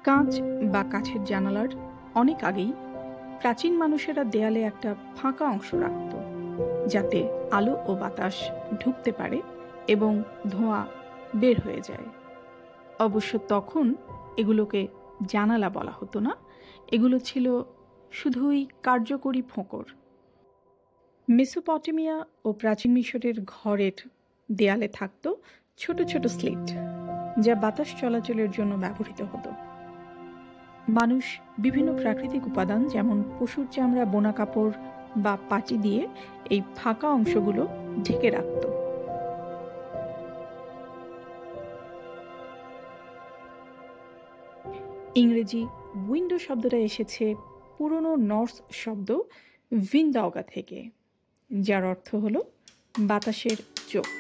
কাঁচ বা কাছের জানালার অনেক আগেই প্রাচীন মানুষেরা দেয়ালে একটা ফাঁকা অংশ রাখত, যাতে আলো ও বাতাস ঢুকতে পারে এবং ধোঁয়া বের হয়ে যায়। অবশ্য তখন এগুলোকে জানালা বলা হতো না, এগুলো ছিল শুধুই কার্যকরী ফোঁকর। মেসোপটেমিয়া ও প্রাচীন মিশরের ঘরের দেয়ালে থাকত ছোট ছোট স্লিট, যা বাতাস চলাচলের জন্য ব্যবহৃত হতো। মানুষ বিভিন্ন প্রাকৃতিক উপাদান যেমন পশুর চামড়া, বোনা কাপড় বা পাটি দিয়ে এই ফাঁকা অংশগুলো ঢেকে রাখত। ইংরেজি উইন্ডো শব্দটা এসেছে পুরনো নর্স শব্দ ভিন্ডাওগা থেকে, যার অর্থ হলো বাতাসের চোখ।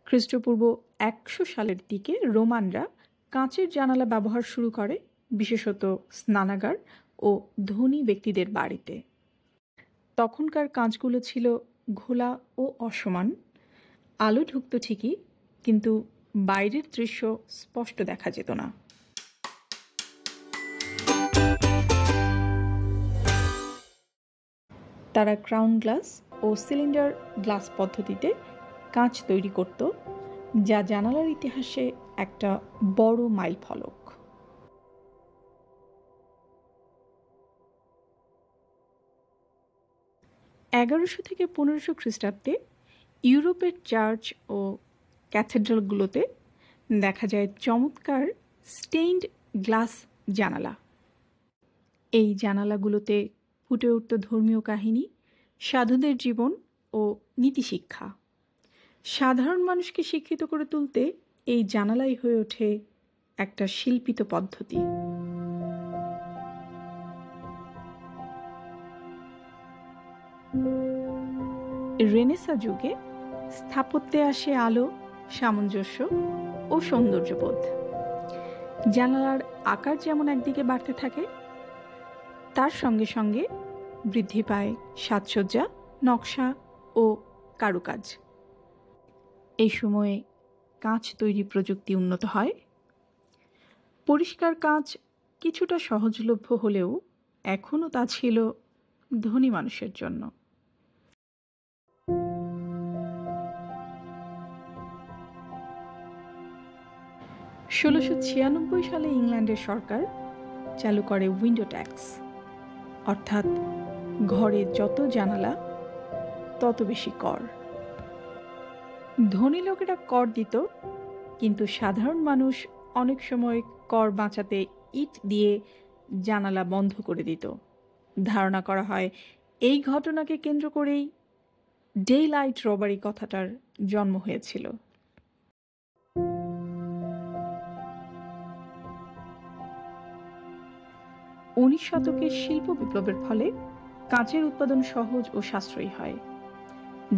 খ্রিস্টপূর্ব 100 সালের দিকে রোমানরা কাঁচের জানালা ব্যবহার শুরু করে, বিশেষত স্নানাগার ও ধনী ব্যক্তিদের বাড়িতে। তখনকার কাঁচগুলো ছিল ঘোলা ও অসমান, আলো ঢুকত ঠিকই, কিন্তু বাইরের দৃশ্য স্পষ্ট দেখা যেত না। তারা ক্রাউন গ্লাস ও সিলিন্ডার গ্লাস পদ্ধতিতে কাঁচ তৈরি করত, যা জানালার ইতিহাসে একটা বড় মাইলফলক। 1100 থেকে 1500 খ্রিস্টাব্দে ইউরোপের চার্চ ও ক্যাথেড্রালগুলোতে দেখা যায় চমৎকার স্টেইনড গ্লাস জানালা। এই জানালাগুলোতে ফুটে উঠত ধর্মীয় কাহিনী, সাধুদের জীবন ও নীতিশিক্ষা। সাধারণ মানুষকে শিক্ষিত করে তুলতে এই জানালাই হয়ে ওঠে একটা শিল্পিত পদ্ধতি। রেনেসাঁ যুগে স্থাপত্যে আসে আলো, সামঞ্জস্য ও সৌন্দর্যবোধ। জানালার আকার যেমন একদিকে বাড়তে থাকে, তার সঙ্গে সঙ্গে বৃদ্ধি পায় সাজসজ্জা, নকশা ও কারুকাজ। এই সময়ে কাঁচ তৈরি প্রযুক্তি উন্নত হয়। পরিষ্কার কাঁচ কিছুটা সহজলভ্য হলেও এখনও তা ছিল ধনী মানুষের জন্য। 1696 সালে ইংল্যান্ডের সরকার চালু করে উইন্ডো ট্যাক্স, অর্থাৎ ঘরে যত জানালা তত বেশি কর। ধনী লোকেরা কর দিত, কিন্তু সাধারণ মানুষ অনেক সময় কর বাঁচাতে ইট দিয়ে জানালা বন্ধ করে দিত। ধারণা করা হয় এই ঘটনাকে কেন্দ্র করেই ডে লাইট রবারি কথাটার জন্ম হয়েছিল। 19 শতকের শিল্প বিপ্লবের ফলে কাঁচের উৎপাদন সহজ ও সাশ্রয়ী হয়,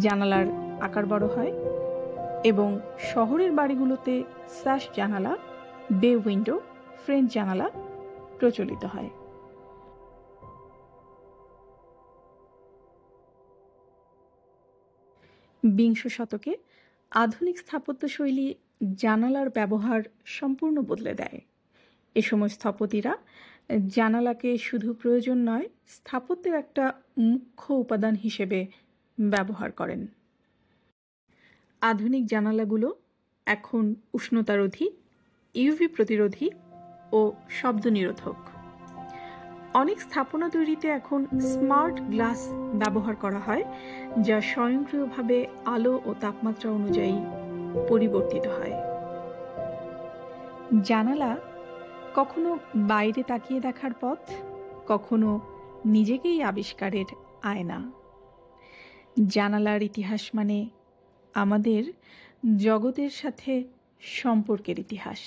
জানালার আকার বড় হয় এবং শহরের বাড়িগুলোতে স্যাশ জানালা, বে উইন্ডো, ফ্রেঞ্চ জানালা প্রচলিত হয়। বিংশ শতকে আধুনিক স্থাপত্যশৈলী জানালার ব্যবহার সম্পূর্ণ বদলে দেয়। এ সময় স্থপতিরা জানালাকে শুধু প্রয়োজন নয়, স্থাপত্যের একটা মুখ্য উপাদান হিসেবে ব্যবহার করেন। আধুনিক জানালাগুলো এখন উষ্ণতারোধী, ইউভি প্রতিরোধী ও শব্দ নিরোধক। অনেক স্থাপনা তৈরিতে এখন স্মার্ট গ্লাস ব্যবহার করা হয়, যা স্বয়ংক্রিয়ভাবে আলো ও তাপমাত্রা অনুযায়ী পরিবর্তিত হয়। জানালা কখনো বাইরে তাকিয়ে দেখার পথ, কখনো নিজেকেই আবিষ্কারের আয়না। জানালার ইতিহাস মানে আমাদের জগতের সাথে সম্পর্কের ইতিহাস।